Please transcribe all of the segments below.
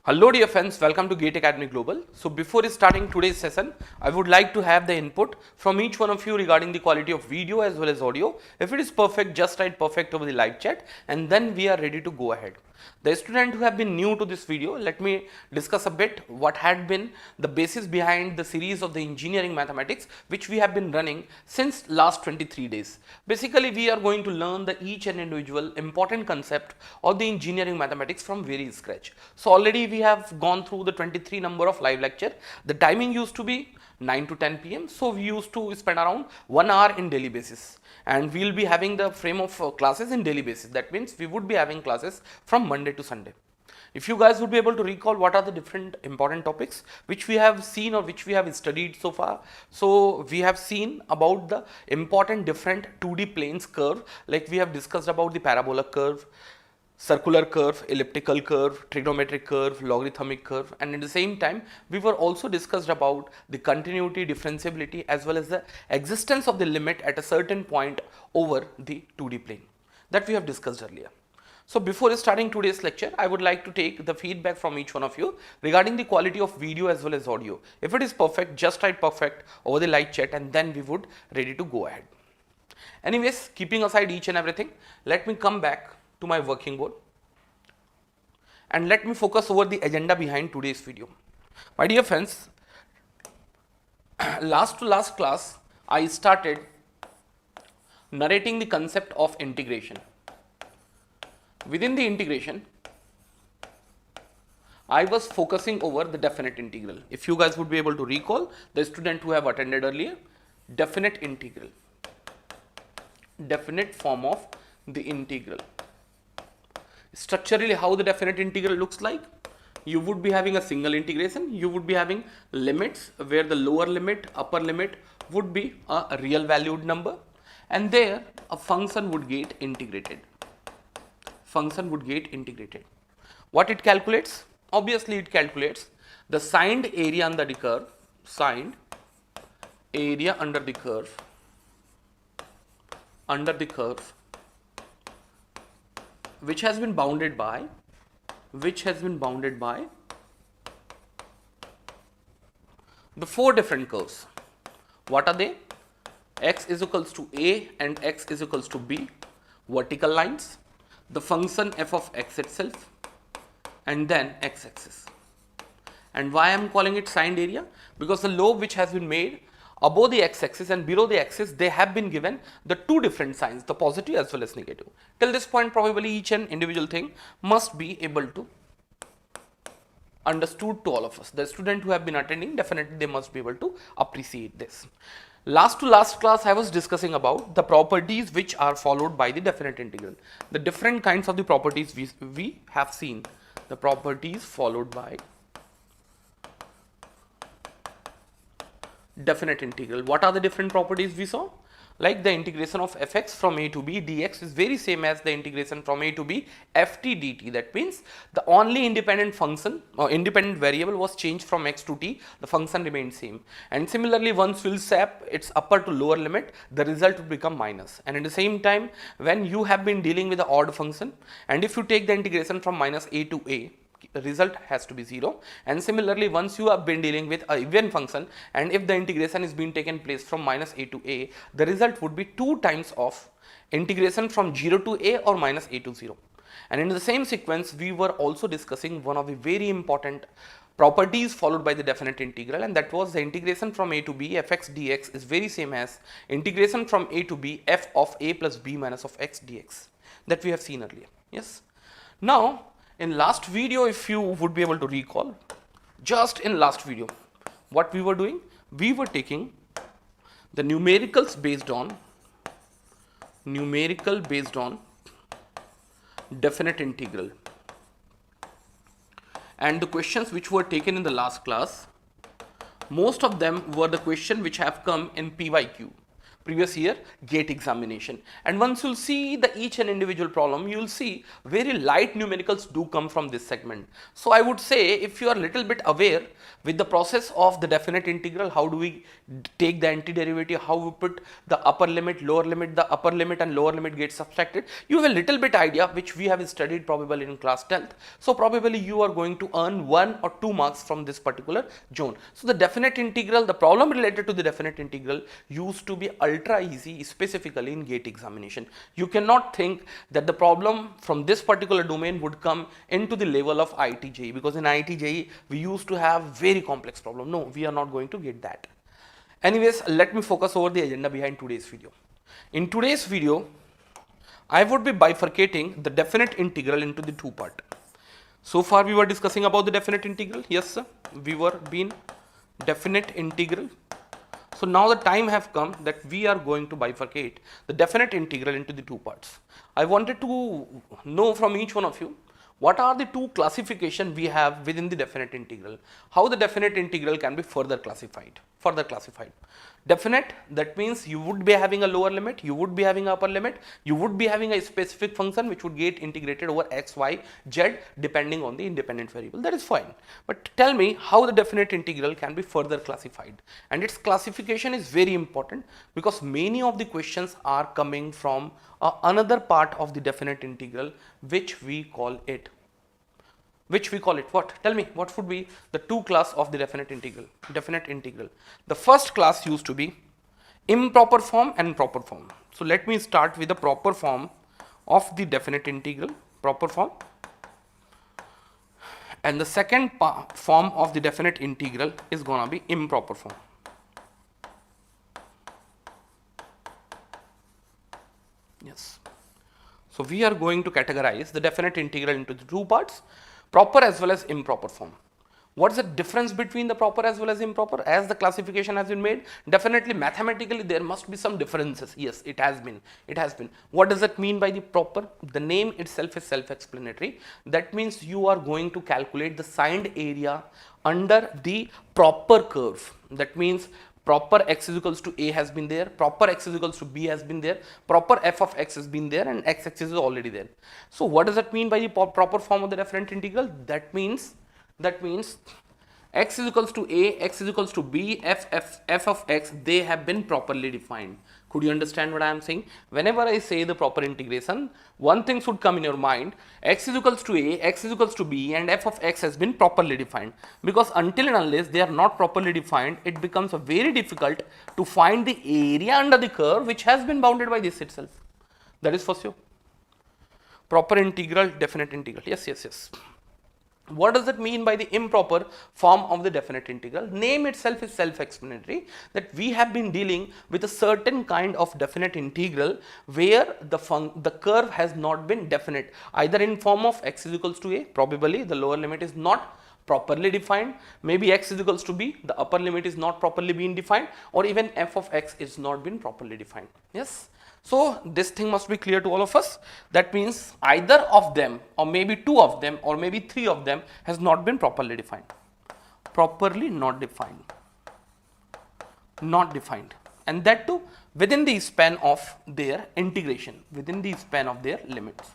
Hello dear friends, welcome to Gate Academy Global. So before starting today's session, I would like to have the input from each one of you regarding the quality of video as well as audio. If it is perfect, just write perfect over the live chat and then we are ready to go ahead. The student who have been new to this video, let me discuss a bit what had been the basis behind the series of the engineering mathematics which we have been running since last 23 days. Basically, we are going to learn the each and individual important concept of the engineering mathematics from very scratch. So already we have gone through the 23 number of live lecture. The timing used to be 9 to 10 p.m. So we used to spend around 1 hour in daily basis, and we will be having the frame of classes in daily basis. That means we would be having classes from Monday to Sunday. If you guys would be able to recall what are the different important topics which we have seen or which we have studied so far. So we have seen about the important different 2D planes curve, like we have discussed about the parabolic curve, circular curve, elliptical curve, trigonometric curve, logarithmic curve, and at the same time we were also discussed about the continuity, differentiability as well as the existence of the limit at a certain point over the 2D plane that we have discussed earlier. So before starting today's lecture, I would like to take the feedback from each one of you regarding the quality of video as well as audio. If it is perfect, just write perfect over the live chat and then we would ready to go ahead. Anyways, keeping aside each and everything, let me come back to my working board and let me focus over the agenda behind today's video. My dear friends, last class I started narrating the concept of integration. Within the integration, I was focusing over the definite integral. If you guys would be able to recall, the student who have attended earlier, definite integral, definite form of the integral. Structurally, how the definite integral looks like, you would be having a single integration, you would be having limits where the lower limit, upper limit would be a real valued number, and there a function would get integrated. Function would get integrated. What it calculates? Obviously, it calculates the signed area under the curve, signed area under the curve, which has been bounded by the four different curves. What are they? X is equals to A and X is equals to B, vertical lines, the function f of x itself, and then x-axis. And why I am calling it signed area? Because the lobe which has been made above the x-axis and below the axis, they have been given the two different signs, the positive as well as negative. Till this point, probably each and individual thing must be able to understood to all of us. The student who have been attending, definitely they must be able to appreciate this. Last class, I was discussing about the properties which are followed by the definite integral. The different kinds of the properties we have seen. The properties followed by definite integral. What are the different properties we saw? Like the integration of fx from a to b dx is very same as the integration from a to b ft dt. That means the only independent function or independent variable was changed from x to t, the function remained same. And similarly, once we'll swap its upper to lower limit, the result will become minus. And at the same time, when you have been dealing with the odd function, and if you take the integration from minus a to a, the result has to be 0. And similarly, once you have been dealing with a even function, and if the integration is being taken place from minus a to a, the result would be 2 times of integration from 0 to a or minus a to 0. And in the same sequence, we were also discussing one of the very important properties followed by the definite integral, and that was the integration from a to b fx dx is very same as integration from a to b f of a plus b minus of x dx that we have seen earlier. Yes. Now, in last video, if you would be able to recall, just in last video, what we were doing, we were taking the numericals based on definite integral, and the questions which were taken in the last class, most of them were the question which have come in PYQ. previous year GATE examination. And once you'll see the each and individual problem, you'll see very light numericals do come from this segment. So I would say if you are little bit aware with the process of the definite integral, how do we take the antiderivative, how we put the upper limit, lower limit, the upper limit and lower limit gets subtracted, you have a little bit idea which we have studied probably in class 10th. So probably you are going to earn 1 or 2 marks from this particular zone. So the definite integral, the problem related to the definite integral used to be ultra easy, specifically in GATE examination. You cannot think that the problem from this particular domain would come into the level of IIT-JEE, because in IIT-JEE we used to have very complex problem. No, we are not going to get that. Anyways, let me focus over the agenda behind today's video. In today's video, I would be bifurcating the definite integral into the two parts. So far we were discussing about the definite integral. Yes sir, we were being definite integral. So now the time have come that we are going to bifurcate the definite integral into the two parts. I wanted to know from each one of you, what are the two classification we have within the definite integral? How the definite integral can be further classified? Definite, that means you would be having a lower limit, you would be having upper limit, you would be having a specific function which would get integrated over x, y, z depending on the independent variable. That is fine. But tell me how the definite integral can be further classified. And its classification is very important because many of the questions are coming from another part of the definite integral which we call it what? Tell me, what would be the two class of the definite integral? The first class used to be improper form and proper form. So let me start with the proper form of the definite integral, proper form. And the second form of the definite integral is gonna be improper form. Yes. So we are going to categorize the definite integral into the two parts, proper as well as improper form. What is the difference between the proper as well as improper? As the classification has been made, definitely mathematically there must be some differences. Yes, it has been. What does it mean by the proper? The name itself is self-explanatory. That means you are going to calculate the signed area under the proper curve. That means proper x is equals to a has been there, proper x is equals to b has been there, proper f of x has been there, and x axis is already there. So what does that mean by the proper form of the definite integral? That means x is equals to a, x is equals to b, f of x, they have been properly defined. Could you understand what I am saying? Whenever I say the proper integration, one thing should come in your mind, x is equals to a, x is equals to b, and f of x has been properly defined. Because until and unless they are not properly defined, it becomes very difficult to find the area under the curve which has been bounded by this itself. That is for sure. Proper integral, definite integral. Yes. What does it mean by the improper form of the definite integral? Name itself is self-explanatory, that we have been dealing with a certain kind of definite integral where the curve has not been definite, either in form of x is equals to a, probably the lower limit is not properly defined, maybe x is equals to b, the upper limit is not properly being defined, or even f of x is not been properly defined. Yes. So this thing must be clear to all of us. That means either of them, or maybe two of them, or maybe three of them has not been properly defined. Properly not defined. And that too within the span of their integration, within the span of their limits.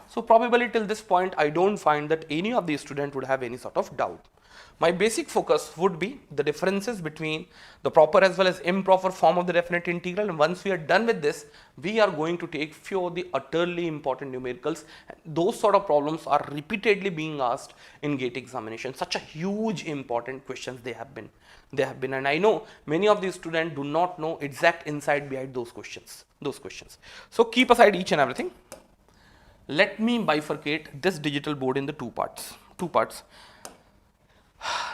So probably till this point I don't find that any of the student would have any sort of doubt. My basic focus would be the differences between the proper as well as improper form of the definite integral, and once we are done with this, we are going to take few of the utterly important numericals. Those sort of problems are repeatedly being asked in GATE examination. Such a huge important questions they have been, and I know many of these students do not know exact insight behind those questions. So keep aside each and everything. Let me bifurcate this digital board in the two parts.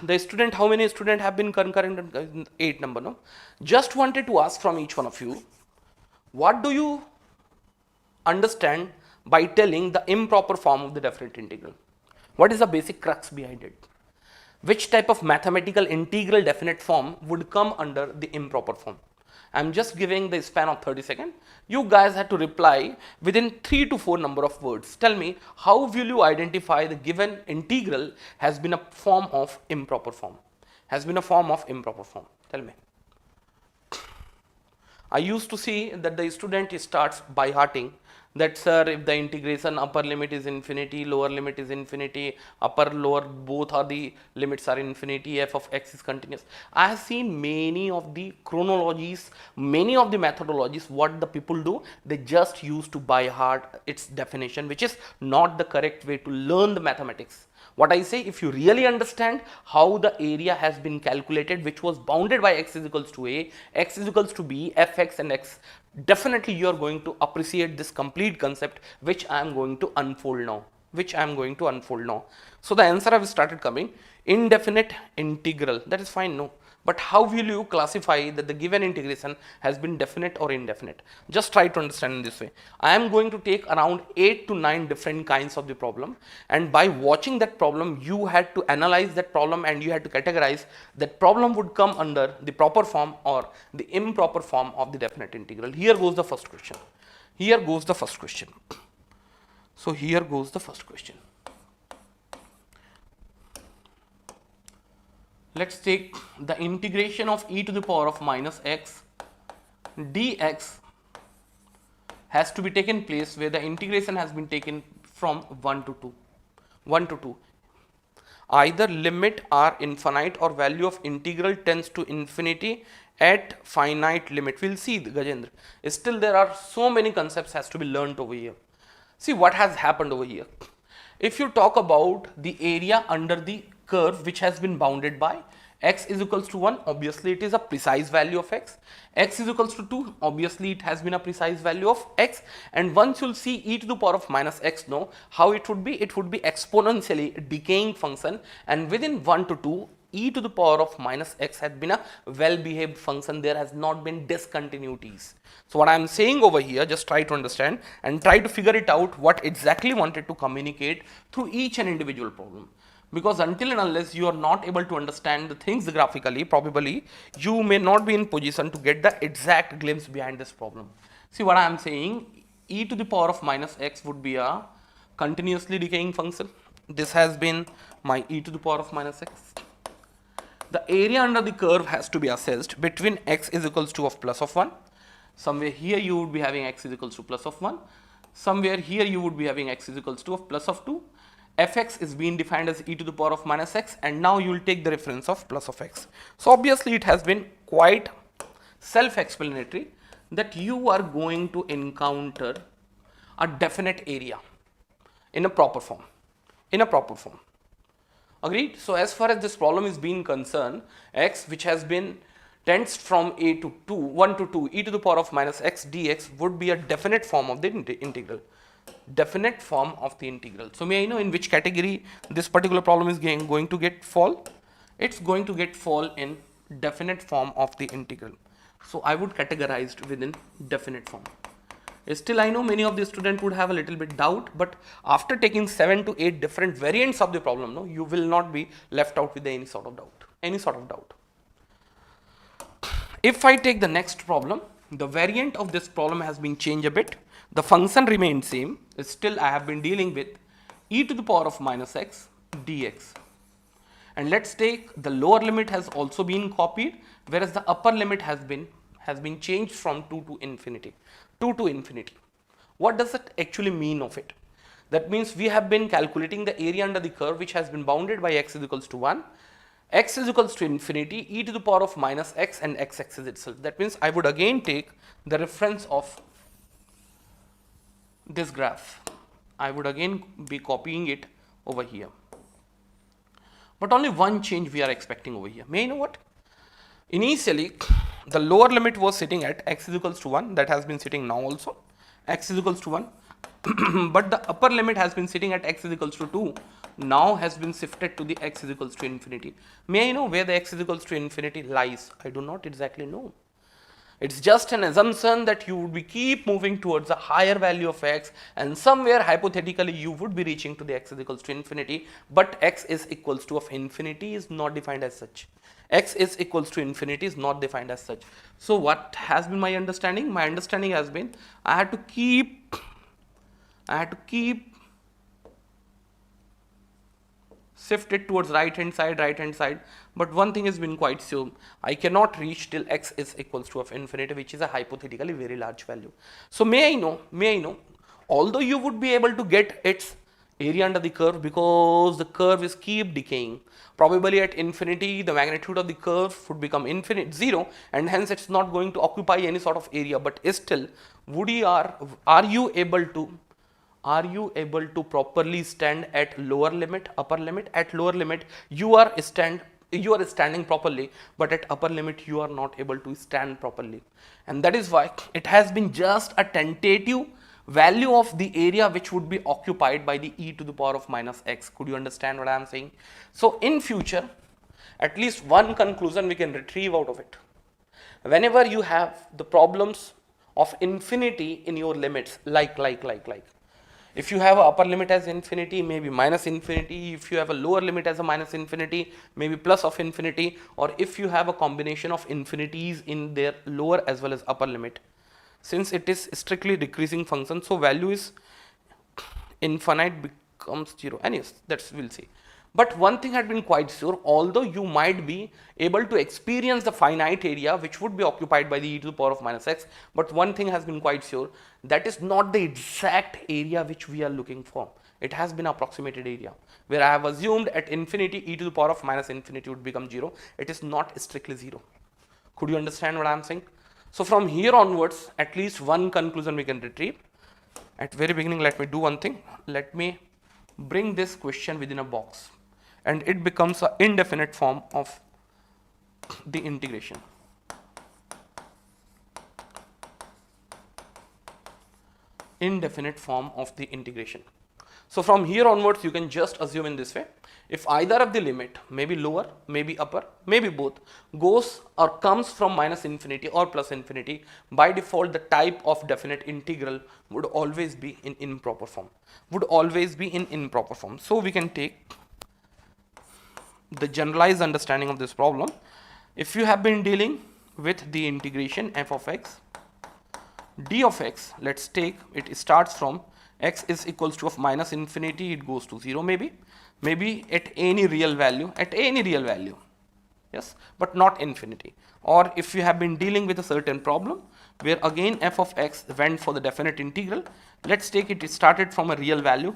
The student, how many students have been concurrent? 8 number, no? Just wanted to ask from each one of you, what do you understand by telling the improper form of the definite integral? What is the basic crux behind it? Which type of mathematical integral definite form would come under the improper form? I'm just giving the span of 30 seconds. You guys have to reply within 3 to 4 number of words. Tell me, how will you identify the given integral has been a form of improper form? Tell me. I used to see that the student starts by hearting that, sir, if the integration upper limit is infinity, lower limit is infinity, upper lower both are the limits are infinity, f of x is continuous. I have seen many of the chronologies, many of the methodologies, what the people do, they just use to by heart its definition, which is not the correct way to learn the mathematics. What I say, if you really understand how the area has been calculated, which was bounded by x is equals to a, x is equals to b, fx and x, definitely you are going to appreciate this complete concept, which I am going to unfold now. So the answer have started coming, indefinite integral, that is fine, no. But how will you classify that the given integration has been definite or indefinite? Just try to understand in this way. I am going to take around 8 to 9 different kinds of the problem, and by watching that problem, you had to analyze that problem and you had to categorize that problem would come under the proper form or the improper form of the definite integral. Here goes the first question. So here goes the first question. Let's take the integration of e to the power of minus x dx has to be taken place where the integration has been taken from 1 to 2. Either limit are infinite or value of integral tends to infinity at finite limit. We'll see, Gajendra. Still there are so many concepts has to be learned over here. See what has happened over here. If you talk about the area under the curve which has been bounded by x is equals to 1, obviously it is a precise value of x is equals to 2, obviously it has been a precise value of x, and once you'll see e to the power of minus x, no, how it would be exponentially decaying function, and within 1 to 2 e to the power of minus x had been a well behaved function, there has not been discontinuities. So what I am saying over here, just try to understand and try to figure it out what exactly wanted to communicate through each and individual problem. Because until and unless you are not able to understand the things graphically, probably you may not be in position to get the exact glimpse behind this problem. See what I am saying, e to the power of minus x would be a continuously decaying function. This has been my e to the power of minus x. The area under the curve has to be assessed between x is equals to of plus of 1. Somewhere here you would be having x is equals to plus of 1. Somewhere here you would be having x is equals to of plus of 2. Fx is being defined as e to the power of minus x, and now you will take the reference of plus of x. So obviously it has been quite self-explanatory that you are going to encounter a definite area in a proper form. Agreed? So as far as this problem is being concerned, x which has been tends from a to 2, 1 to 2, e to the power of minus x dx would be a definite form of the integral. So may I know in which category this particular problem is going to get fall? It's going to get fall in definite form of the integral. So I would categorize it within definite form. Still I know many of the students would have a little bit doubt, but after taking 7 to 8 different variants of the problem, no, you will not be left out with any sort of doubt. If I take the next problem, the variant of this problem has been changed a bit. The function remains same. Still I have been dealing with e to the power of minus x dx. And let's take the lower limit has also been copied, whereas the upper limit has been changed from 2 to infinity. What does it actually mean of it? That means we have been calculating the area under the curve which has been bounded by x is equals to 1, x is equals to infinity, e to the power of minus x and x axis itself. That means I would again take the reference of this graph. I would again be copying it over here. But only one change we are expecting over here. May I know what? Initially, the lower limit was sitting at x is equals to 1. That has been sitting now also. X is equals to 1. But the upper limit has been sitting at x is equals to 2. Now has been shifted to the x is equals to infinity. May I know where the x is equals to infinity lies? I do not exactly know. It's just an assumption that you would be keep moving towards a higher value of x, and somewhere hypothetically you would be reaching to the x is equals to infinity, but x is equals to of infinity is not defined as such. X is equals to infinity is not defined as such. So what has been my understanding? My understanding has been I had to keep shift it towards right hand side, but one thing has been quite sure, I cannot reach till x is equals to of infinity, which is a hypothetically very large value. So may I know, although you would be able to get its area under the curve, because the curve is keep decaying, probably at infinity the magnitude of the curve would become infinite 0, and hence it's not going to occupy any sort of area, but still are you able to properly stand at lower limit, upper limit? At lower limit you are standing properly, but at upper limit you are not able to stand properly, and that is why it has been just a tentative value of the area which would be occupied by the e to the power of minus x. Could you understand what I am saying? So in future, at least one conclusion we can retrieve out of it: whenever you have the problems of infinity in your limits, like if you have a upper limit as infinity, maybe minus infinity; if you have a lower limit as a minus infinity, maybe plus of infinity; or if you have a combination of infinities in their lower as well as upper limit, since it is strictly decreasing function, so value is infinite becomes 0, and yes, that's we'll see. But one thing had been quite sure, although you might be able to experience the finite area which would be occupied by the e to the power of minus x, but one thing has been quite sure, that is not the exact area which we are looking for. It has been approximated area, where I have assumed at infinity e to the power of minus infinity would become 0. It is not strictly 0. Could you understand what I am saying? So from here onwards, at least one conclusion we can retrieve. At very beginning, let me do one thing. Let me bring this question within a box, and it becomes an indefinite form of the integration. Indefinite form of the integration. So from here onwards, you can just assume in this way: if either of the limit, maybe lower, maybe upper, maybe both, goes or comes from minus infinity or plus infinity, by default the type of definite integral would always be in improper form. So we can take the generalized understanding of this problem. If you have been dealing with the integration f of x, d of x, let's take it starts from x is equals to of minus infinity, it goes to 0, maybe at any real value, yes, but not infinity. Or if you have been dealing with a certain problem where again f of x went for the definite integral, let's take it started from a real value,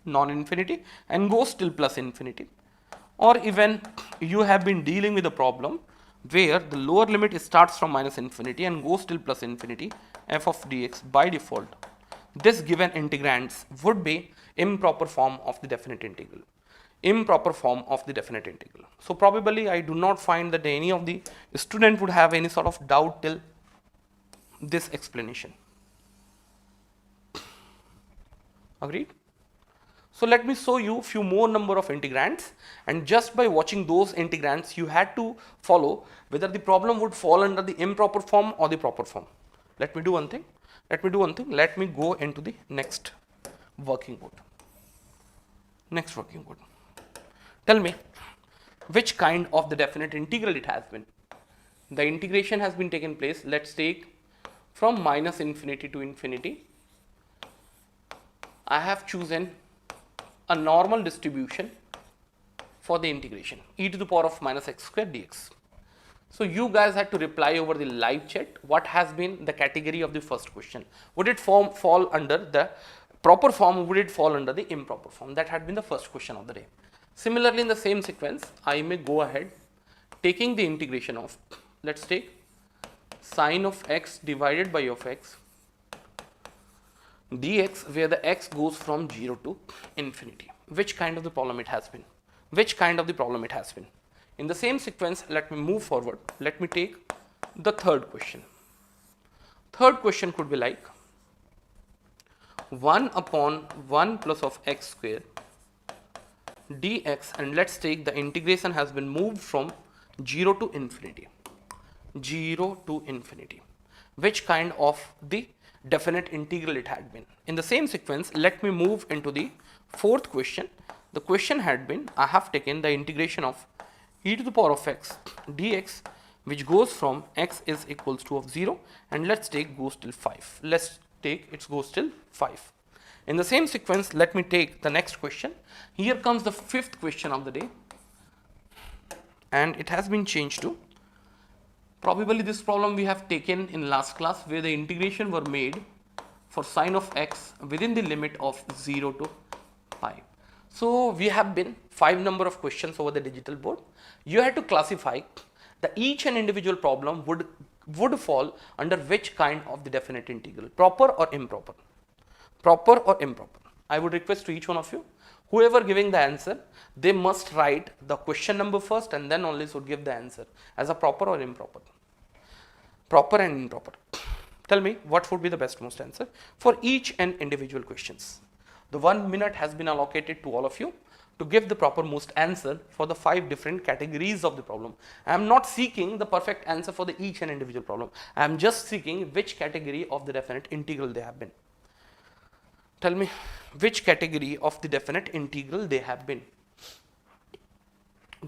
non-infinity, and goes till plus infinity. Or even you have been dealing with a problem where the lower limit starts from minus infinity and goes till plus infinity, f of dx, by default this given integrands would be improper form of the definite integral. So probably I do not find that any of the student would have any sort of doubt till this explanation. Agreed? So let me show you few more number of integrands, and just by watching those integrands you had to follow whether the problem would fall under the improper form or the proper form. Let me do one thing. Let me go into the next working code. Tell me which kind of the definite integral it has been. The integration has been taken place. Let's take from minus infinity to infinity. I have chosen a normal distribution for the integration, e to the power of minus x square dx. So you guys had to reply over the live chat what has been the category of the first question. Would it fall under the proper form, would it fall under the improper form? That had been the first question of the day. Similarly, in the same sequence, I may go ahead taking the integration of, let's take sine of x divided by of x dx, where the x goes from 0 to infinity. Which kind of the problem it has been? In the same sequence, let me move forward. Let me take the third question. Third question could be like 1 upon 1 plus of x square dx, and let's take the integration has been moved from 0 to infinity. Which kind of the definite integral it had been? In the same sequence, let me move into the fourth question. The question had been, I have taken the integration of e to the power of x dx, which goes from x is equals to of 0, and let's take goes till 5. Let's take it goes till 5. In the same sequence, let me take the next question. Here comes the fifth question of the day, and it has been changed to, probably this problem we have taken in last class, where the integration were made for sine of x within the limit of 0 to pi. So we have been 5 number of questions over the digital board. You had to classify the each and individual problem would fall under which kind of the definite integral, proper or improper. Proper or improper. I would request to each one of you, whoever giving the answer, they must write the question number first and then only should give the answer as a proper or improper. Proper and improper. Tell me what would be the best most answer for each and individual questions. The 1 minute has been allocated to all of you to give the proper most answer for the 5 different categories of the problem. I am not seeking the perfect answer for the each and individual problem. I am just seeking which category of the definite integral they have been. Tell me which category of the definite integral they have been.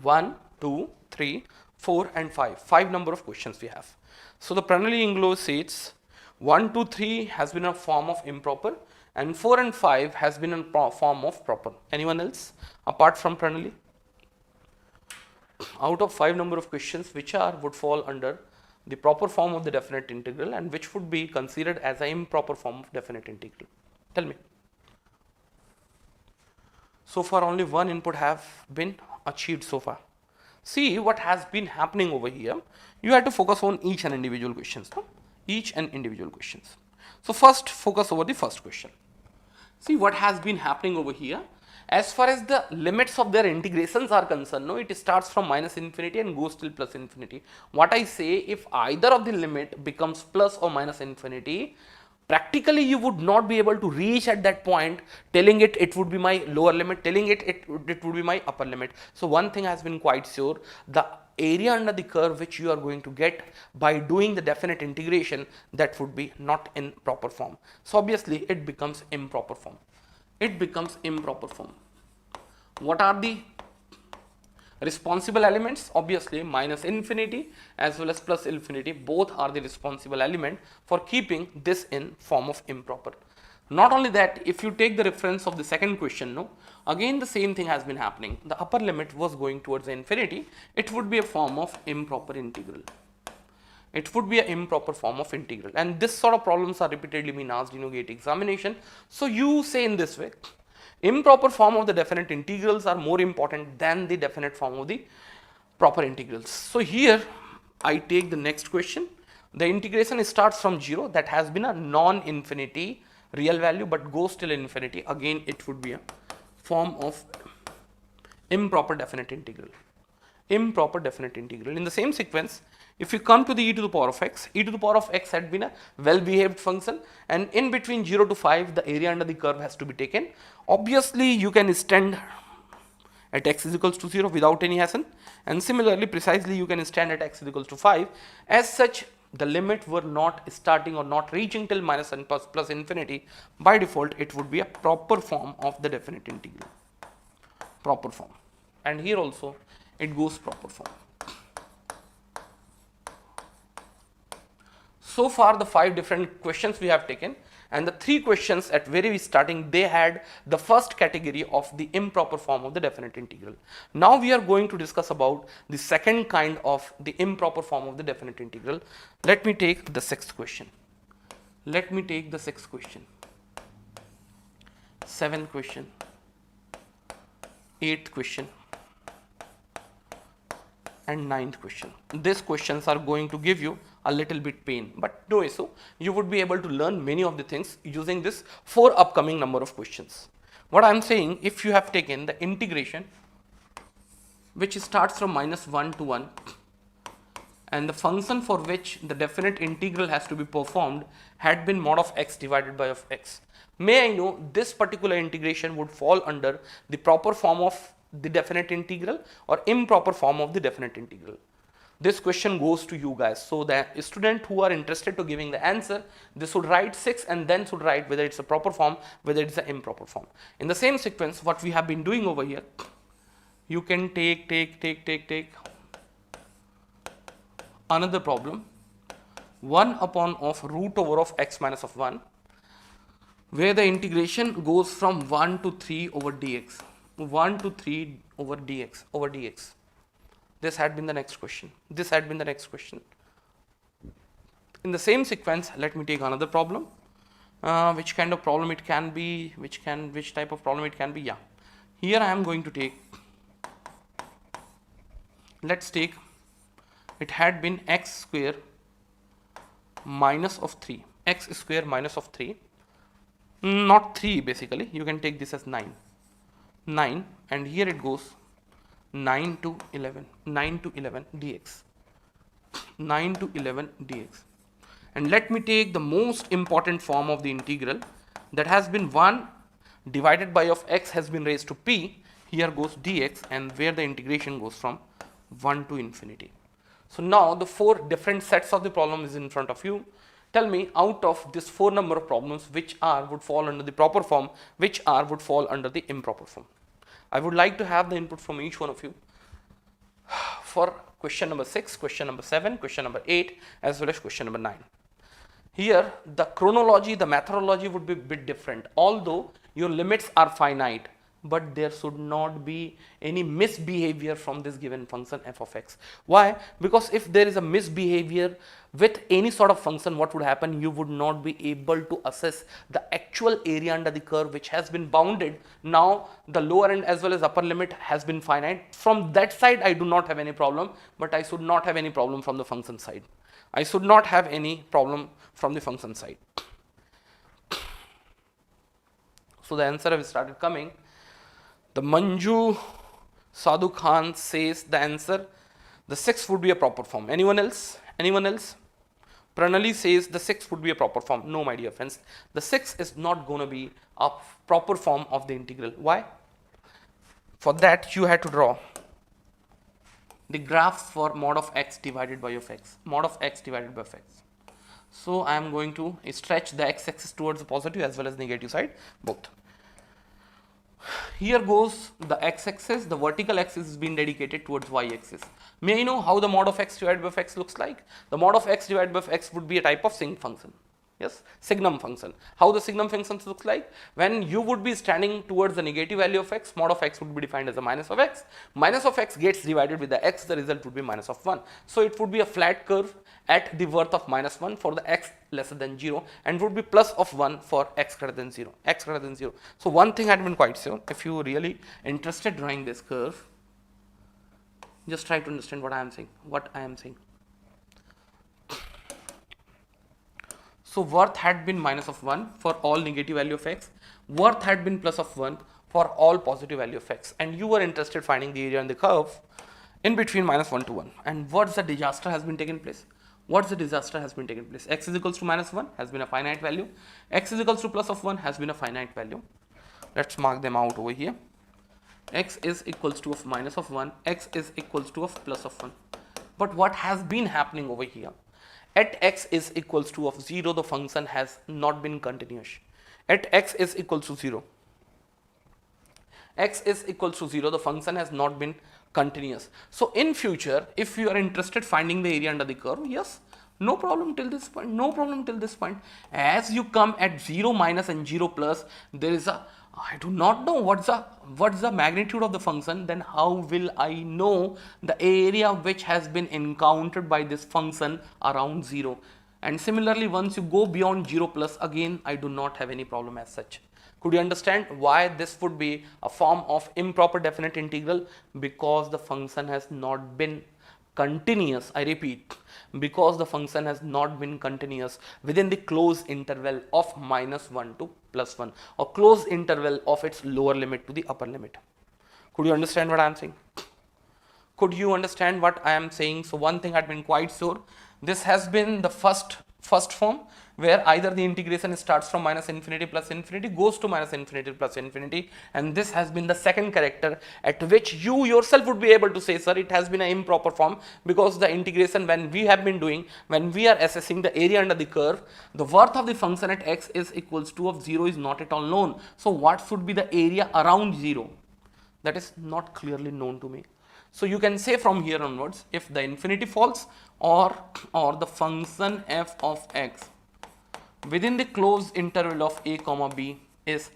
1, 2, 3, 4 and 5. 5 number of questions we have. So the Pranali English says 1, 2, 3 has been a form of improper and 4 and 5 has been a form of proper. Anyone else apart from Pranali? Out of 5 number of questions, which would fall under the proper form of the definite integral and which would be considered as an improper form of definite integral? Tell me. So far only one input have been achieved so far. See what has been happening over here. You have to focus on each and individual questions. No? Each and individual questions. So first focus over the first question. See what has been happening over here. As far as the limits of their integrations are concerned, no, it starts from minus infinity and goes till plus infinity. What I say, if either of the limit becomes plus or minus infinity, practically you would not be able to reach at that point telling it would be my lower limit, telling it would be my upper limit. So one thing has been quite sure, the area under the curve which you are going to get by doing the definite integration, that would be not in proper form. So obviously it becomes improper form. It becomes improper form. What are the responsible elements? Obviously minus infinity as well as plus infinity, both are the responsible element for keeping this in form of improper. Not only that, if you take the reference of the second question, no, again the same thing has been happening. The upper limit was going towards infinity. It would be a form of improper integral. It would be an improper form of integral, and this sort of problems are repeatedly being asked in your GATE examination. So you say in this way, improper form of the definite integrals are more important than the definite form of the proper integrals. So here I take the next question. The integration starts from 0, that has been a non-infinity real value but goes till infinity. Again it would be a form of improper definite integral. Improper definite integral. In the same sequence, if you come to the e to the power of x had been a well behaved function, and in between 0 to 5 the area under the curve has to be taken. Obviously you can stand at x is equals to 0 without any hassle, and similarly precisely you can stand at x is equals to 5. As such, the limit were not starting or not reaching till minus and plus infinity. By default it would be a proper form of the definite integral. Proper form, and here also it goes proper form. So far the 5 different questions we have taken, and the 3 questions at very starting, they had the first category of the improper form of the definite integral. Now we are going to discuss about the second kind of the improper form of the definite integral. Let me take the 6th question. Let me take the 6th question, 7th question, 8th question and 9th question. These questions are going to give you a little bit pain, but no issue. You would be able to learn many of the things using this 4 upcoming number of questions. What I am saying, if you have taken the integration which starts from minus 1 to 1, and the function for which the definite integral has to be performed had been mod of x divided by of x, may I know this particular integration would fall under the proper form of the definite integral or improper form of the definite integral? This question goes to you guys. So the student who are interested to giving the answer, they should write 6 and then should write whether it's a proper form, whether it's an improper form. In the same sequence, what we have been doing over here, you can take another problem, 1 upon of root over of x minus of 1. where the integration goes from 1 to 3 over dx. 1 to 3 over dx. This had been the next question. This had been the next question. In the same sequence, let me take another problem. Which kind of problem it can be? Which type of problem it can be? Yeah. Here I am going to take. Let's take. It had been x square minus of 3. X square minus of 3. Not 3 basically. You can take this as 9. 9, and here it goes 9 to 11. 9 to 11 dx. 9 to 11 dx. And let me take the most important form of the integral, that has been 1 divided by of x has been raised to p. Here goes dx, and where the integration goes from 1 to infinity. So now the 4 different sets of the problem is in front of you. Tell me, out of this 4 number of problems, which would fall under the proper form, which would fall under the improper form. I would like to have the input from each one of you for question number 6, question number 7, question number 8, as well as question number 9. Here the chronology, the methodology would be a bit different, although your limits are finite, but there should not be any misbehavior from this given function f of x. Why? Because if there is a misbehavior with any sort of function, what would happen? You would not be able to assess the actual area under the curve, which has been bounded. Now the lower end as well as upper limit has been finite. From that side I do not have any problem, but I should not have any problem from the function side. I should not have any problem from the function side. So the answer has started coming. The Manju Sadhu Khan says the answer, the 6 would be a proper form. Anyone else? Anyone else? Pranali says the 6 would be a proper form. No, my dear friends, the 6 is not going to be a proper form of the integral. Why? For that you had to draw the graphs for mod of x divided by of x. Mod of x divided by of x. So I am going to stretch the x-axis towards the positive as well as negative side, both. Here goes the x-axis, the vertical axis is being dedicated towards y-axis. May I know how the mod of x divided by x looks like? The mod of x divided by x would be a type of sinc function. Yes, signum function. How the signum function looks like? When you would be standing towards the negative value of x, mod of x would be defined as a minus of x. Minus of x gets divided with the x, the result would be minus of 1. So it would be a flat curve at the worth of minus 1 for the x lesser than 0, and would be plus of 1 for x greater than 0. X greater than 0. So one thing had been quite sure, if you really interested drawing this curve, just try to understand what I am saying. So worth had been minus of 1 for all negative value of x, worth had been plus of 1 for all positive value of x, and you were interested finding the area on the curve in between minus 1 to 1. And what's the disaster has been taken place? What's the disaster has been taken place? X is equals to minus 1 has been a finite value, x is equals to plus of 1 has been a finite value. Let's mark them out over here. X is equals to of minus of 1, x is equals to of plus of 1. But what has been happening over here? At x is equals to of 0, the function has not been continuous. At x is equals to 0, x is equals to 0, the function has not been continuous. So in future, if you are interested finding the area under the curve, yes, no problem till this point, no problem till this point. As you come at 0 minus and 0 plus, there is a, I do not know what's the magnitude of the function, then how will I know the area which has been encountered by this function around 0? And similarly, once you go beyond 0 plus, again I do not have any problem as such. Could you understand why this would be a form of improper definite integral? Because the function has not been continuous. I repeat, because the function has not been continuous within the closed interval of minus 1 to plus 1, or closed interval of its lower limit to the upper limit. Could you understand what I am saying? Could you understand what I am saying? So one thing had been quite sure, this has been the first form, where either the integration starts from minus infinity plus infinity, goes to minus infinity plus infinity, and this has been the second character at which you yourself would be able to say, sir, it has been an improper form, because the integration when we have been doing, when we are assessing the area under the curve, the worth of the function at x is equals to of 0 is not at all known. So what should be the area around 0? That is not clearly known to me. So you can say from here onwards, if the infinity falls or the function f of x within the closed interval of a comma b is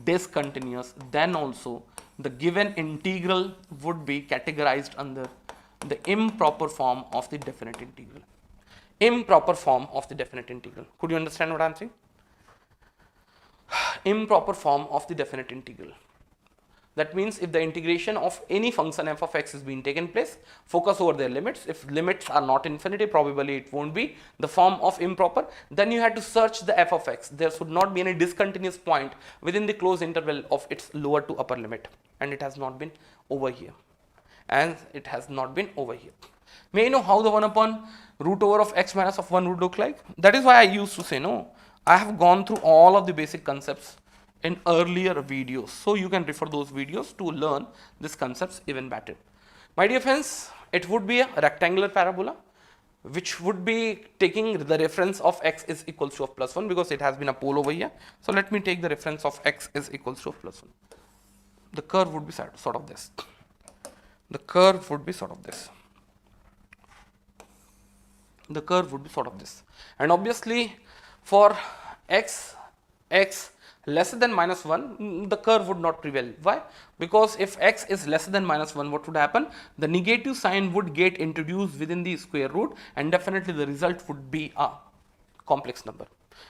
discontinuous, then also the given integral would be categorized under the improper form of the definite integral. Improper form of the definite integral. Could you understand what I am saying? Improper form of the definite integral. That means if the integration of any function f of x is being taken place, focus over their limits. If limits are not infinity, probably it won't be the form of improper. Then you have to search the f of x. There should not be any discontinuous point within the closed interval of its lower to upper limit, and it has not been over here. And it has not been over here. May you know how the 1 upon root over of x minus of 1 would look like? That is why I used to say no. I have gone through all of the basic concepts in earlier videos, so you can refer those videos to learn these concepts even better. My dear friends, it would be a rectangular parabola which would be taking the reference of x is equals to of plus 1, because it has been a pole over here. So let me take the reference of x is equals to of plus 1. The curve would be sort of this. The curve would be sort of this. The curve would be sort of this. And obviously for x lesser than minus 1, the curve would not prevail. Why? Because if x is lesser than minus 1, what would happen? The negative sign would get introduced within the square root, and definitely the result would be a complex number.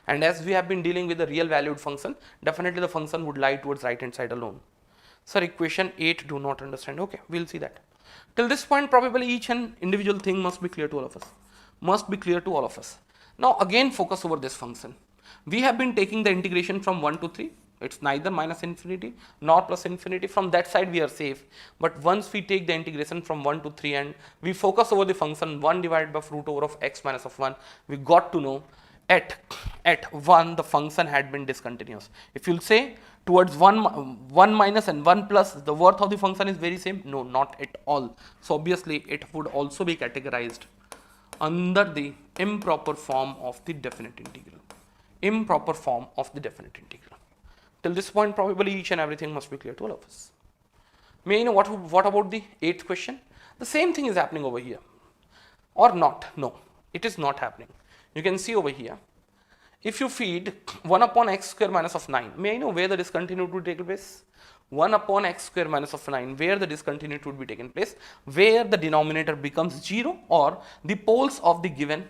And as we have been dealing with the real valued function, definitely the function would lie towards right hand side alone. Sir, equation 8 do not understand. Okay, we'll see that. Till this point, probably each and individual thing must be clear to all of us. Must be clear to all of us. Now again focus over this function. We have been taking the integration from 1 to 3. It's neither minus infinity nor plus infinity. From that side we are safe. But once we take the integration from 1 to 3 and we focus over the function 1 divided by root over of x minus of 1, we got to know at 1 the function had been discontinuous. If you'll say towards 1 minus and 1 plus, the worth of the function is very same. No, not at all. So obviously it would also be categorized under the improper form of the definite integral. Improper form of the definite integral. Till this point, probably each and everything must be clear to all of us. May you know what about the 8th question? The same thing is happening over here. Or not? No, it is not happening. You can see over here. If you feed 1 upon x square minus of 9, may I know where the discontinuity would take place? 1 upon x square minus of 9, where the discontinuity would be taken place, where the denominator becomes 0 or the poles of the given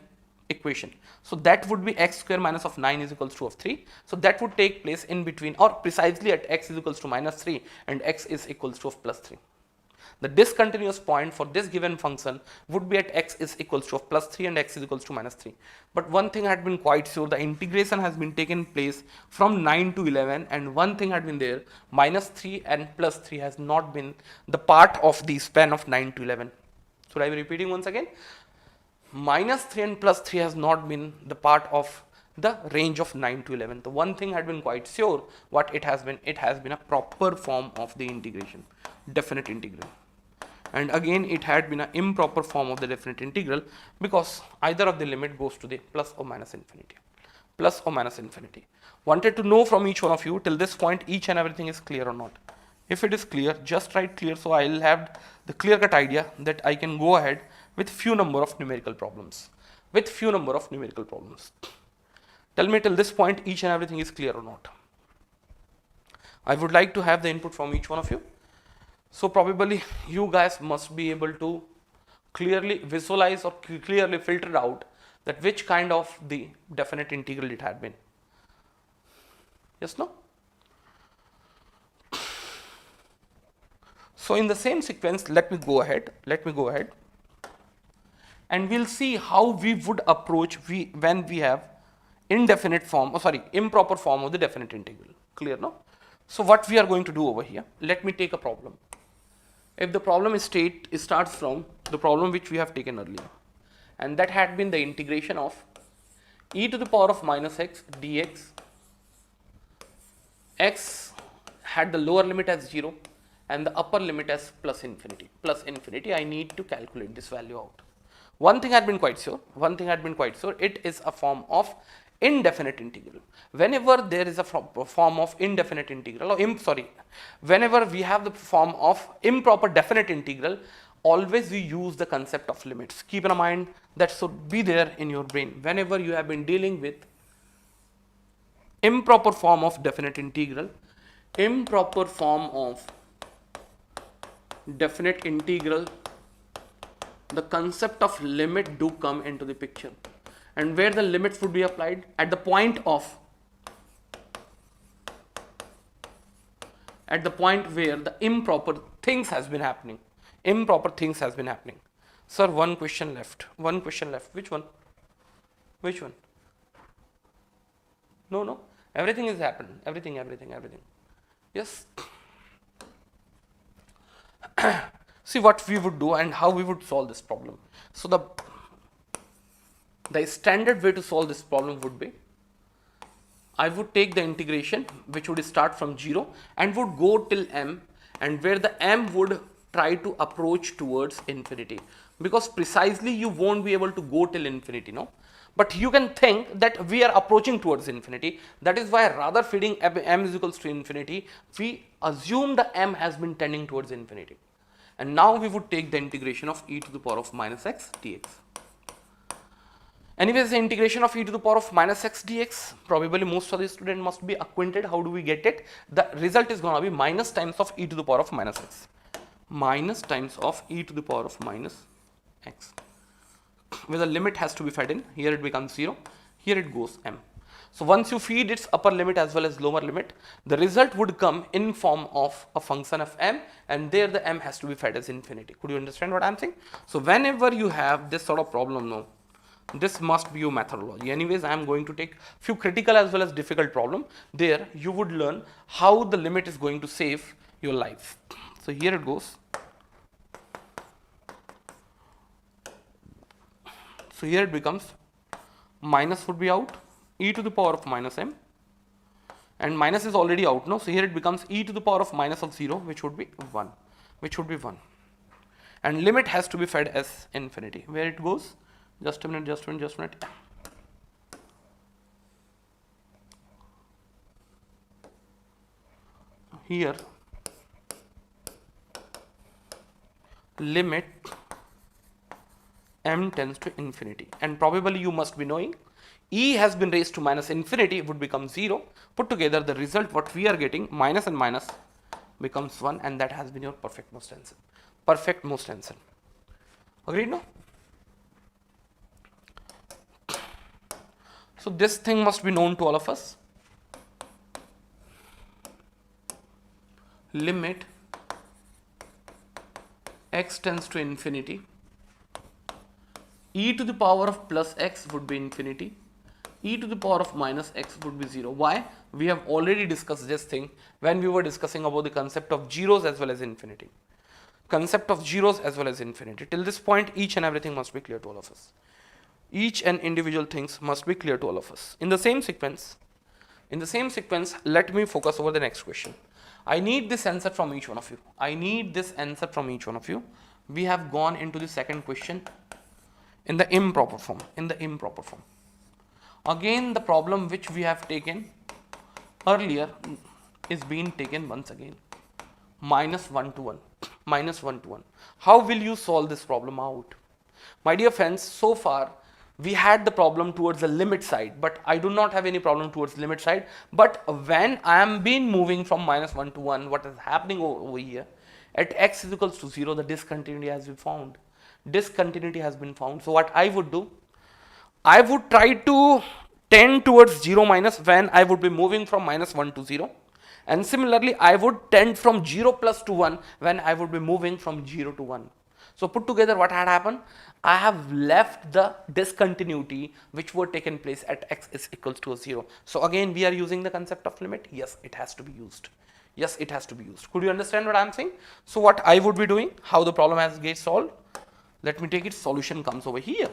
equation. So that would be x square minus of 9 is equals to of 3. So that would take place in between, or precisely at x is equals to minus 3 and x is equals to of plus 3. The discontinuous point for this given function would be at x is equals to of plus 3 and x is equals to minus 3. But one thing had been quite sure, the integration has been taken place from 9 to 11, and one thing had been there, minus 3 and plus 3 has not been the part of the span of 9 to 11. Should I be repeating once again? Minus 3 and plus 3 has not been the part of the range of 9 to 11. The one thing had been quite sure what it has been a proper form of the integration, definite integral. And again it had been an improper form of the definite integral, because either of the limit goes to the plus or minus infinity. Plus or minus infinity. Wanted to know from each one of you, till this point each and everything is clear or not. If it is clear, just write clear, so I will have the clear cut idea that I can go ahead with few number of numerical problems. Tell me till this point each and everything is clear or not. I would like to have the input from each one of you. So probably you guys must be able to clearly visualize or clearly filter out that which kind of the definite integral it had been. Yes, no? So in the same sequence, let me go ahead and we'll see how we would approach when we have improper form of the definite integral. Clear, no? So what we are going to do over here, let me take a problem. If the problem starts from the problem which we have taken earlier, and that had been the integration of e to the power of minus x dx. X had the lower limit as 0 and the upper limit as plus infinity. I need to calculate this value out. One thing had been quite sure, it is a form of indefinite integral. Whenever there is a form of indefinite integral, whenever we have the form of improper definite integral, always we use the concept of limits. Keep in mind that should be there in your brain whenever you have been dealing with improper form of definite integral, improper form of definite integral, the concept of limit do come into the picture, and where the limits would be applied at the point where the improper things has been happening. Improper things has been happening. Sir, one question left. One question left. Which one? Which one? No, no. Everything is happened. Everything. Yes. See what we would do and how we would solve this problem. So the standard way to solve this problem would be, I would take the integration which would start from 0 and would go till m, and where the m would try to approach towards infinity, because precisely you won't be able to go till infinity, no, but you can think that we are approaching towards infinity. That is why rather feeding m is equals to infinity, we assume the m has been tending towards infinity, and now we would take the integration of e to the power of minus x dx. Anyways, the integration of e to the power of minus x dx, probably most of the student must be acquainted. How do we get it? The result is going to be minus times of e to the power of minus x. Minus times of e to the power of minus x. Where the limit has to be fed in. Here it becomes 0. Here it goes m. So once you feed its upper limit as well as lower limit, the result would come in form of a function of m, and there the m has to be fed as infinity. Could you understand what I am saying? So whenever you have this sort of problem, no, this must be your methodology. Anyways, I am going to take few critical as well as difficult problem. There you would learn how the limit is going to save your life. So here it goes. So here it becomes minus would be out, e to the power of minus m, and minus is already out, no? So here it becomes e to the power of minus of 0, which would be 1, and limit has to be fed as infinity. Where it goes? Just a minute. Here, limit m tends to infinity, and probably you must be knowing e has been raised to minus infinity, it would become 0. Put together the result, what we are getting, minus and minus becomes 1, and that has been your perfect most answer. Agreed, no? So this thing must be known to all of us. Limit x tends to infinity, e to the power of plus x would be infinity, e to the power of minus x would be 0. Why? We have already discussed this thing when we were discussing about the concept of zeros as well as infinity. Till this point, each and everything must be clear to all of us. Each and individual things must be clear to all of us. In the same sequence, let me focus over the next question. I need this answer from each one of you. We have gone into the second question in the improper form. Again, the problem which we have taken earlier is being taken once again. Minus 1 to 1. How will you solve this problem out? My dear friends, so far we had the problem towards the limit side, but I do not have any problem towards limit side. But when I am been moving from minus 1 to 1, what is happening over here? At x is equals to 0, the discontinuity has been found. So what I would do, I would try to tend towards 0 minus when I would be moving from minus 1 to 0. And similarly, I would tend from 0 plus to 1 when I would be moving from 0 to 1. So put together what had happened, I have left the discontinuity which were taken place at x is equals to 0. So again, we are using the concept of limit. Yes, it has to be used. Could you understand what I am saying? So what I would be doing, how the problem has get solved? Let me take it, solution comes over here.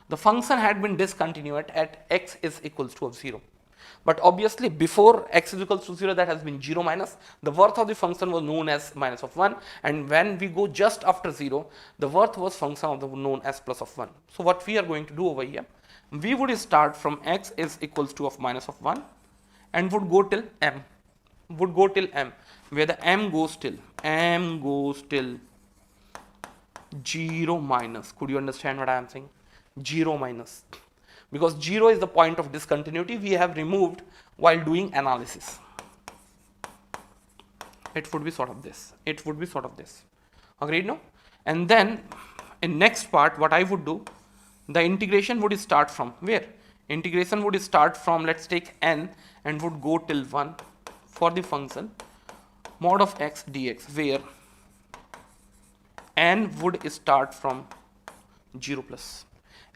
The function had been discontinued at x is equals to 0. But obviously before x is equals to 0, that has been 0 minus. The worth of the function was known as minus of 1, and when we go just after 0, the worth was function of the known as plus of 1. So what we are going to do over here, we would start from x is equals to of minus of 1 and would go till m, where the m goes till 0 minus. Could you understand what I am saying? 0 minus. because 0 is the point of discontinuity we have removed while doing analysis. It would be sort of this. It would be sort of this. Agreed, no? And then in next part, what I would do, the integration would start from where? Integration would start from, let's take n and would go till 1 for the function mod of x dx, where n would start from 0 plus.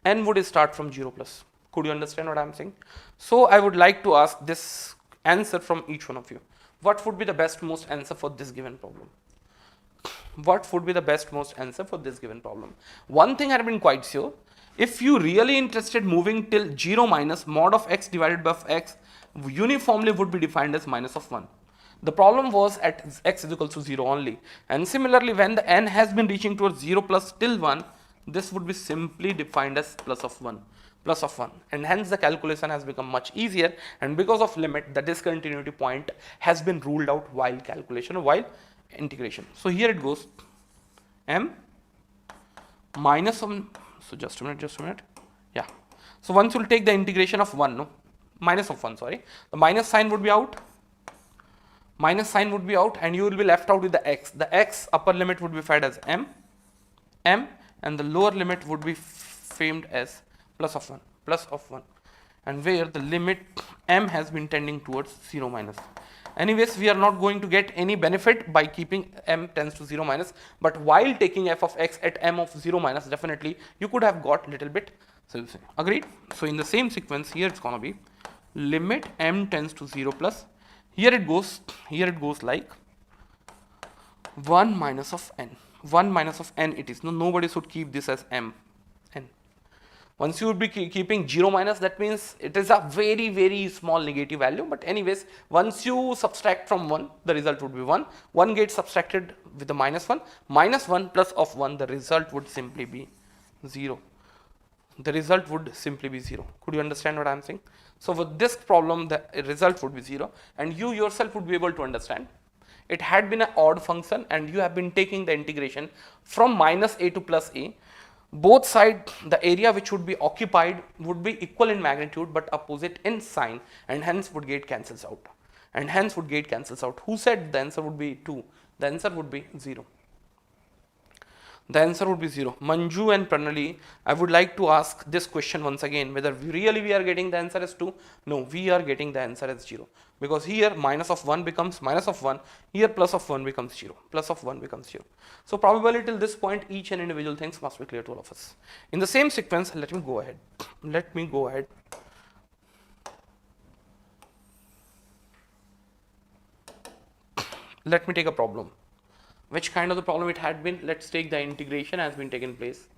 N would start from 0 plus. Could you understand what I am saying? So I would like to ask this answer from each one of you. What would be the best most answer for this given problem? What would be the best most answer for this given problem? One thing I have been quite sure, if you really interested moving till 0 minus mod of x divided by x uniformly would be defined as minus of 1. The problem was at x is equal to 0 only, and similarly when the n has been reaching towards 0 plus till 1, this would be simply defined as plus of 1, and hence the calculation has become much easier, and because of limit the discontinuity point has been ruled out while calculation or while integration. So here it goes, m minus some, so just a minute, yeah. So once you will take the integration of 1, no, minus of 1, sorry, the minus sign would be out, and you will be left out with the x. The x upper limit would be fed as m, and the lower limit would be framed as plus of 1, and where the limit m has been tending towards 0 minus. Anyways, we are not going to get any benefit by keeping m tends to 0 minus, but while taking f of x at m of 0 minus, definitely you could have got little bit. So agreed. So in the same sequence here it's gonna be limit m tends to 0 plus. Here it goes like 1 minus of n. 1 minus of n it is. No, nobody should keep this as m, n. Once you would be keeping 0 minus, that means it is a very, very small negative value. But anyways, once you subtract from 1, the result would be 1. 1 gets subtracted with the minus 1. Minus 1 plus of 1, the result would simply be 0. The result would simply be 0. Could you understand what I am saying? So for this problem, the result would be 0, and you yourself would be able to understand. It had been an odd function, and you have been taking the integration from minus a to plus a. Both sides, the area which would be occupied would be equal in magnitude but opposite in sign, and hence would get cancels out. Who said the answer would be 2? The answer would be 0. Manju and Pranali, I would like to ask this question once again, whether we are getting the answer as 2. No, we are getting the answer as 0, because here minus of 1 becomes minus of 1, here plus of 1 becomes 0, So probably till this point each and individual things must be clear to all of us. In the same sequence, let me go ahead. Let me take a problem. Which kind of the problem it had been? Let's take the integration has been taken place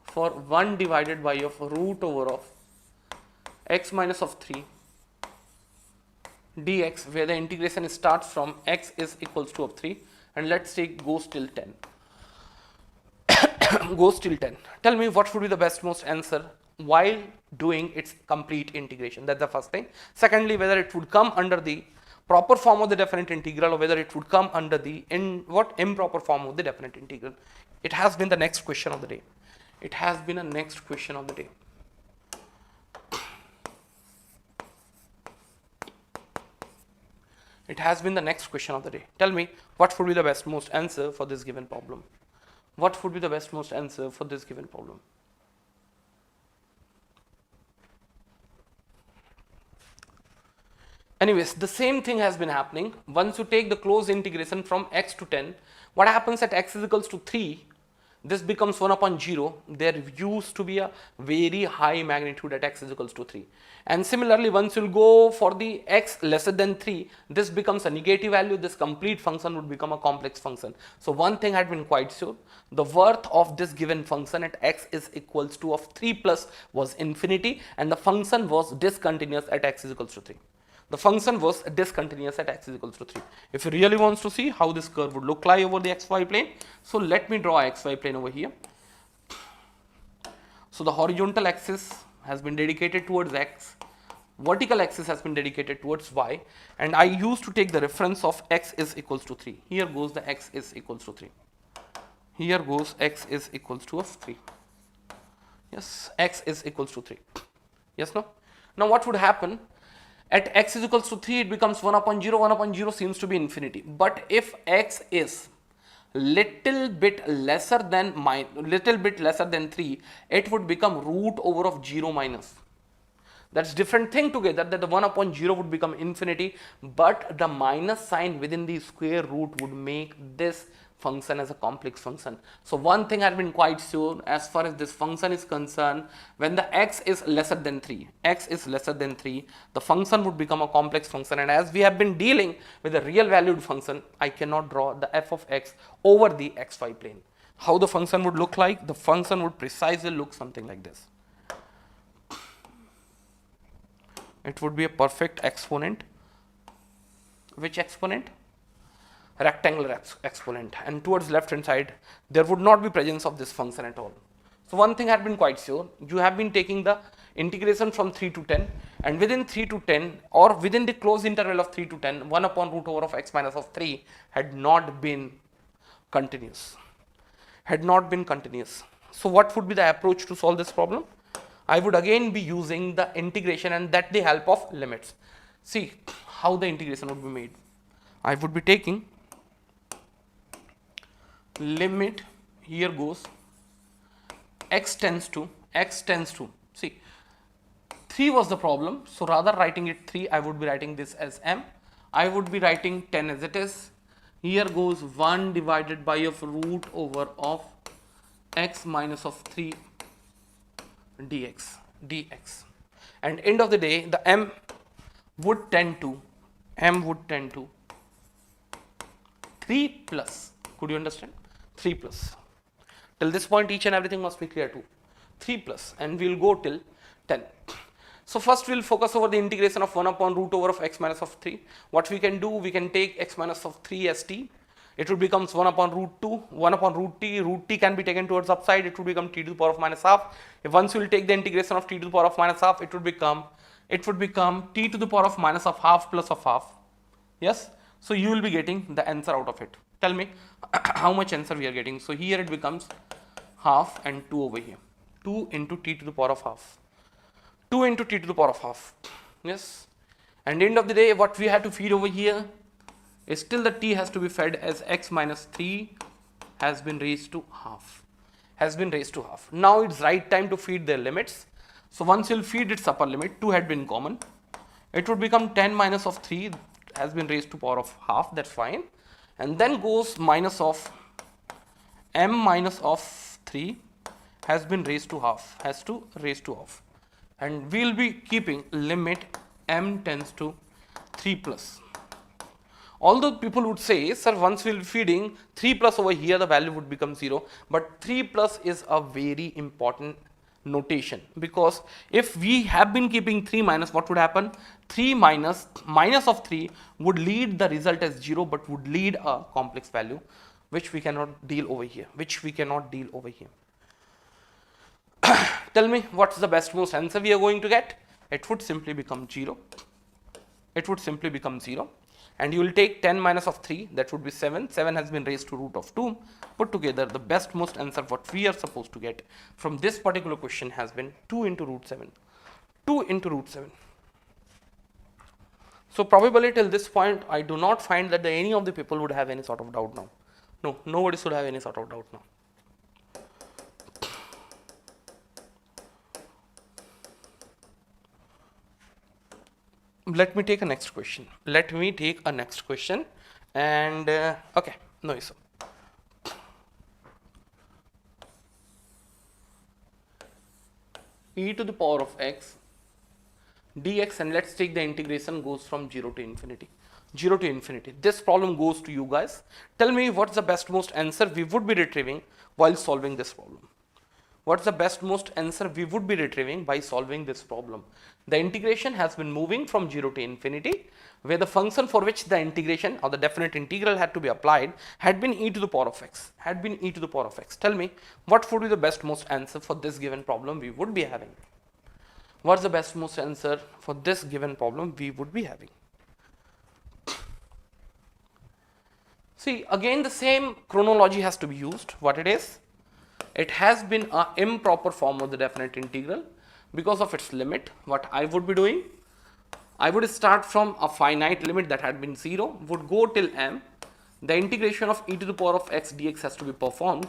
for 1 divided by of root over of x minus of 3 dx, where the integration starts from x is equals to of 3, and let's take goes till 10. Tell me what would be the best most answer while doing its complete integration. That's the first thing. Secondly, whether it would come under the proper form of the definite integral, or whether it would come under the improper form of the definite integral. It has been the next question of the day. Tell me what would be the best most answer for this given problem. Anyways, the same thing has been happening. Once you take the closed integration from x to 10, what happens at x is equals to 3, this becomes 1 upon 0. There used to be a very high magnitude at x is equals to 3. And similarly, once you will go for the x lesser than 3, this becomes a negative value. This complete function would become a complex function. So one thing had been quite sure, the worth of this given function at x is equals to of 3 plus was infinity, and the function was discontinuous at x is equals to 3. If you really wants to see how this curve would look like over the xy plane, so let me draw a xy plane over here. So the horizontal axis has been dedicated towards x, vertical axis has been dedicated towards y, and I used to take the reference of x is equals to 3. Here goes the x is equals to 3. Yes, x is equals to 3. Yes, no? Now what would happen? At x is equals to 3, it becomes 1 upon 0. 1 upon 0 seems to be infinity. But if x is little bit lesser than 3, it would become root over of 0 minus. That's different thing together, that the 1 upon 0 would become infinity, but the minus sign within the square root would make this function as a complex function. So one thing has been quite sure as far as this function is concerned, when the x is lesser than 3, the function would become a complex function, and as we have been dealing with a real valued function, I cannot draw the f of x over the xy plane. How the function would look like? The function would precisely look something like this. It would be a perfect exponent. Which exponent? Rectangular exponent, and towards left hand side there would not be presence of this function at all. So one thing had been quite sure, you have been taking the integration from 3 to 10, and within 3 to 10 or within the closed interval of 3 to 10, 1 upon root over of x minus of 3 had not been continuous. So what would be the approach to solve this problem? I would again be using the integration, and that the help of limits. See how the integration would be made. I would be taking limit, here goes x tends to, see 3 was the problem, so rather writing it 3, I would be writing this as m. I would be writing 10 as it is. Here goes 1 divided by of root over of x minus of 3 dx, and end of the day the m would tend to 3 plus. Could you understand? 3 plus. Till this point each and everything must be clear too. 3 plus, and we will go till 10. So first we will focus over the integration of 1 upon root over of x minus of 3. What we can do, we can take x minus of 3 as t. It would becomes 1 upon root 2, 1 upon root t can be taken towards upside, it would become t to the power of minus half. If once you will take the integration of t to the power of minus half, it would become t to the power of minus of half plus of half. Yes, so you will be getting the answer out of it. Tell me how much answer we are getting. So here it becomes half and 2 over here, 2 into t to the power of half, 2 into t to the power of half. Yes, and end of the day what we have to feed over here is still the t has to be fed as x minus 3 has been raised to half. Now it's right time to feed their limits. So once you'll feed its upper limit, 2 had been common, it would become 10 minus of 3 has been raised to power of half, that's fine, and then goes minus of m minus of 3 has been raised to half, and we will be keeping limit m tends to 3 plus. Although people would say, sir, once we will be feeding 3 plus over here, the value would become 0, but 3 plus is a very important notation, because if we have been keeping 3 minus, what would happen? 3 minus of 3 would lead the result as 0, but would lead a complex value, which we cannot deal over here, Tell me what's the best most answer we are going to get? It would simply become 0. And you will take 10 minus of 3, that would be 7. 7 has been raised to root of 2. Put together, the best most answer what we are supposed to get from this particular question has been 2 into root 7. So probably till this point, I do not find that any of the people would have any sort of doubt now. No, nobody should have any sort of doubt now. Let me take a next question. And okay, no issue. E to the power of x dx, and let's take the integration goes from 0 to infinity. This problem goes to you guys. Tell me what's the best most answer we would be retrieving while solving this problem. The integration has been moving from 0 to infinity, where the function for which the integration or the definite integral had to be applied had been e to the power of x. Tell me what would be the best most answer for this given problem we would be having. What's the best most answer for this given problem we would be having? See, again the same chronology has to be used. What it is? it has been an improper form of the definite integral because of its limit. What I would be doing, I would start from a finite limit that had been 0, would go till m. The integration of e to the power of x dx has to be performed,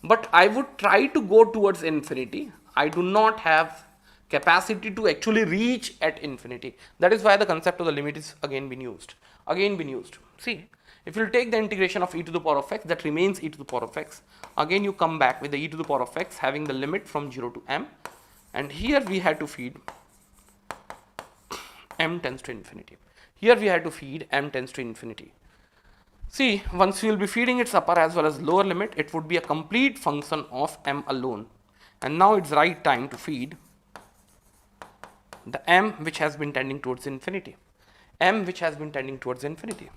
but I would try to go towards infinity. I do not have capacity to actually reach at infinity. That is why the concept of the limit is again been used. See, if you take the integration of e to the power of x, that remains e to the power of x. Again you come back with the e to the power of x having the limit from 0 to m, and here we had to feed m tends to infinity. Here we had to feed m tends to infinity. See, once you will be feeding its upper as well as lower limit, it would be a complete function of m alone. And now it's right time to feed the m which has been tending towards infinity. M which has been tending towards infinity.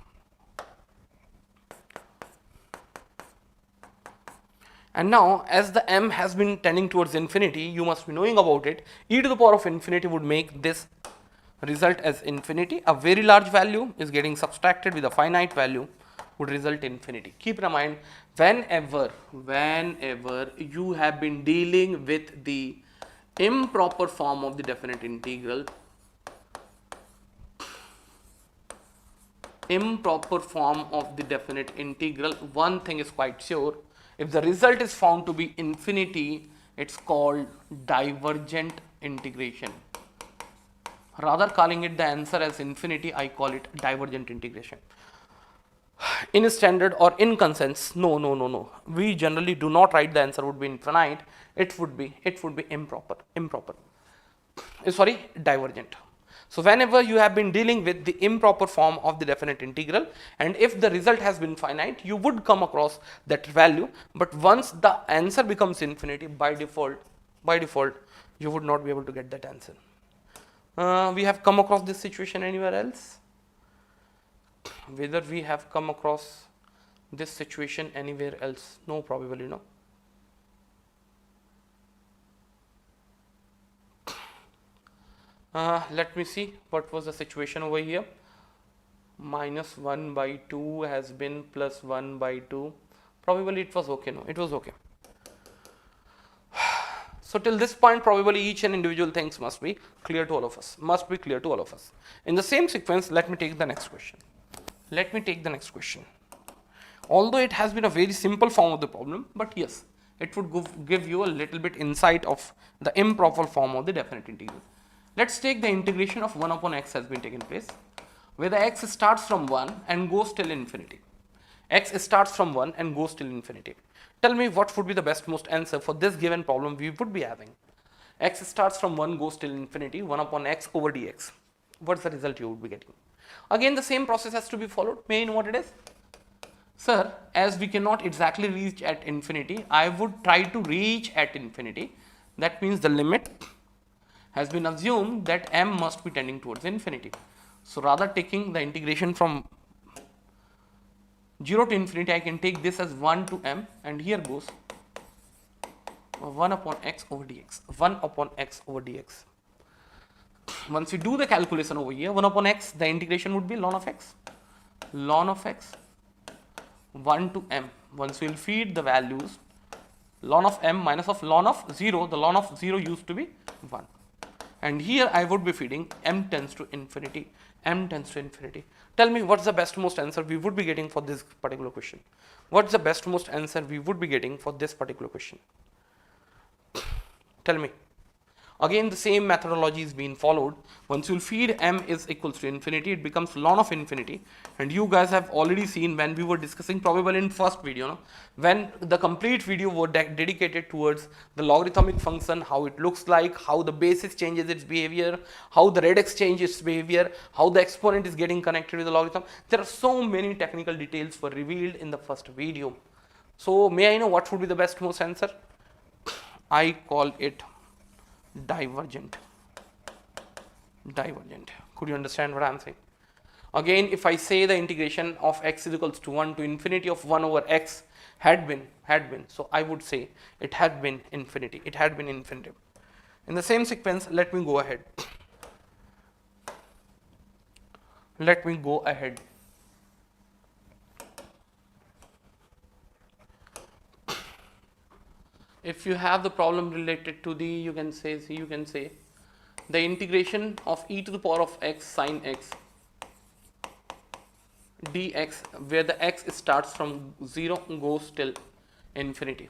And now, as the m has been tending towards infinity, you must be knowing about it. E to the power of infinity would make this result as infinity. A very large value is getting subtracted with a finite value would result in infinity. Keep in mind, whenever you have been dealing with the improper form of the definite integral, one thing is quite sure: if the result is found to be infinity, it's called divergent integration. Rather calling it the answer as infinity, I call it divergent integration. In standard or in consensus, no. We generally do not write the answer would be infinite. It would be improper. Divergent. So whenever you have been dealing with the improper form of the definite integral, and if the result has been finite, you would come across that value. But once the answer becomes infinity, by default, you would not be able to get that answer. We have come across this situation anywhere else? Whether we have come across this situation anywhere else? No, probably no. Let me see what was the situation over here. Minus 1 by 2 has been plus 1 by 2. Probably it was okay. No, it was okay. So till this point, probably each and individual things must be clear to all of us. In the same sequence, let me take the next question. Although it has been a very simple form of the problem, but yes, it would give you a little bit insight of the improper form of the definite integral. Let's take the integration of 1 upon x has been taken place, where the x starts from 1 and goes till infinity. Tell me what would be the best most answer for this given problem we would be having. X starts from 1, goes till infinity, 1 upon x over dx. What's the result you would be getting? Again, the same process has to be followed. May I know what it is? Sir, as we cannot exactly reach at infinity, I would try to reach at infinity. That means the limit has been assumed that m must be tending towards infinity. So rather taking the integration from 0 to infinity, I can take this as 1 to m, and here goes 1 upon x over dx. Once we do the calculation over here, 1 upon x, the integration would be ln of x 1 to m. Once we will feed the values, ln of m minus of ln of 0, the ln of 0 used to be 1. And here I would be feeding m tends to infinity. Tell me what's the best most answer we would be getting for this particular question. Tell me. Again, the same methodology is being followed. Once you feed m is equals to infinity, it becomes ln of infinity. And you guys have already seen when we were discussing, probably in first video, no? When the complete video was dedicated towards the logarithmic function, how it looks like, how the basis changes its behavior, how the radix changes its behavior, how the exponent is getting connected with the logarithm. There are so many technical details were revealed in the first video. So may I know what would be the best most answer? I call it divergent. Could you understand what I am saying? Again, if I say the integration of x is equals to 1 to infinity of 1 over x had been, so I would say it had been infinity. In the same sequence, let me go ahead. if you have the problem related to the, you can say the integration of e to the power of x sine x dx, where the x starts from 0 goes till infinity,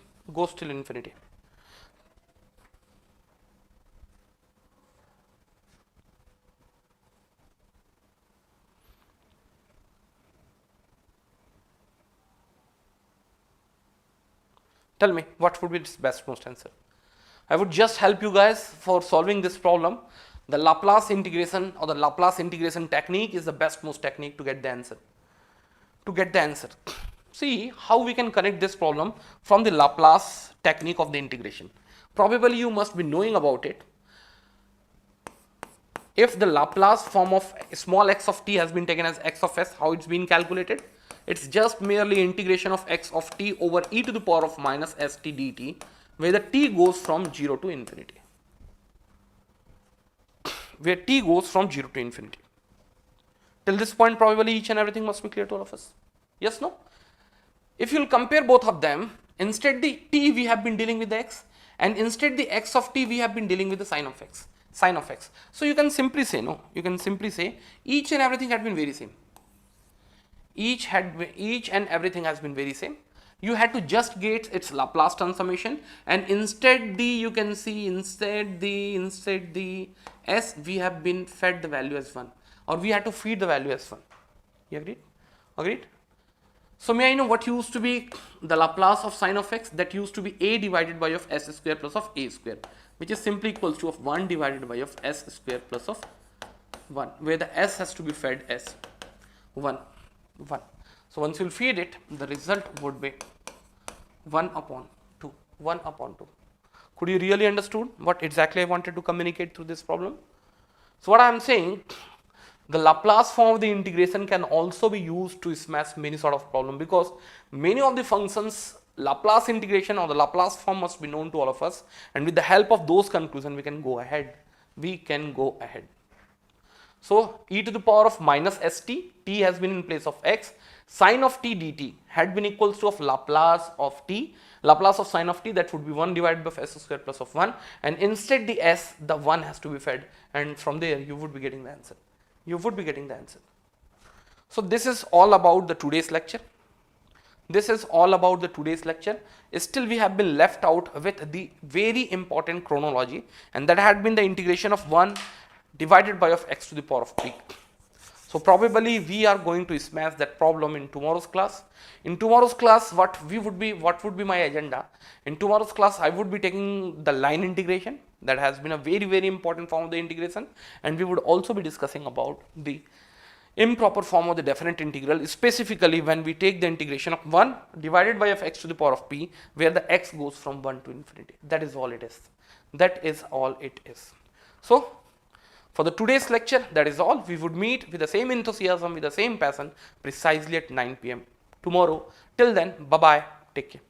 Tell me what would be its best most answer. I would just help you guys for solving this problem. The Laplace integration or the Laplace integration technique is the best most technique to get the answer. See how we can connect this problem from the Laplace technique of the integration. Probably you must be knowing about it. If the Laplace form of small x of t has been taken as x of s, how it's been calculated? It's just merely integration of x of t over e to the power of minus st dt, where the t goes from 0 to infinity. Till this point, probably each and everything must be clear to all of us. Yes, no? If you'll compare both of them, instead the t we have been dealing with the x, and instead the x of t we have been dealing with the sine of x. So you can simply say, each and everything had been very same. Each and everything has been very same. You had to just get its Laplace transformation, and instead the s we have been fed the value as 1, or we had to feed the value as 1. You agreed? So may I know what used to be the Laplace of sine of x? That used to be a divided by of s square plus of a square, which is simply equals to of 1 divided by of s square plus of 1, where the s has to be fed as 1. So once you will feed it, the result would be 1 upon 2. Could you really understood what exactly I wanted to communicate through this problem? So what I am saying, the Laplace form of the integration can also be used to smash many sort of problem, because many of the functions Laplace integration or the Laplace form must be known to all of us, and with the help of those conclusions we can go ahead. So e to the power of minus st, t has been in place of x, sine of t dt had been equals to of Laplace of t, Laplace of sine of t, that would be 1 divided by s square plus of 1, and instead the s, the 1 has to be fed, and from there you would be getting the answer. So this is all about the today's lecture. Still we have been left out with the very important chronology, and that had been the integration of 1 divided by of x to the power of p. So probably we are going to smash that problem in tomorrow's class. What would be my agenda? In tomorrow's class, I would be taking the line integration. That has been a very, very important form of the integration, and we would also be discussing about the improper form of the definite integral, specifically when we take the integration of 1 divided by of x to the power of p, where the x goes from 1 to infinity. That is all it is. So for the today's lecture, that is all. We would meet with the same enthusiasm, with the same passion, precisely at 9 p.m. tomorrow. Till then, bye-bye. Take care.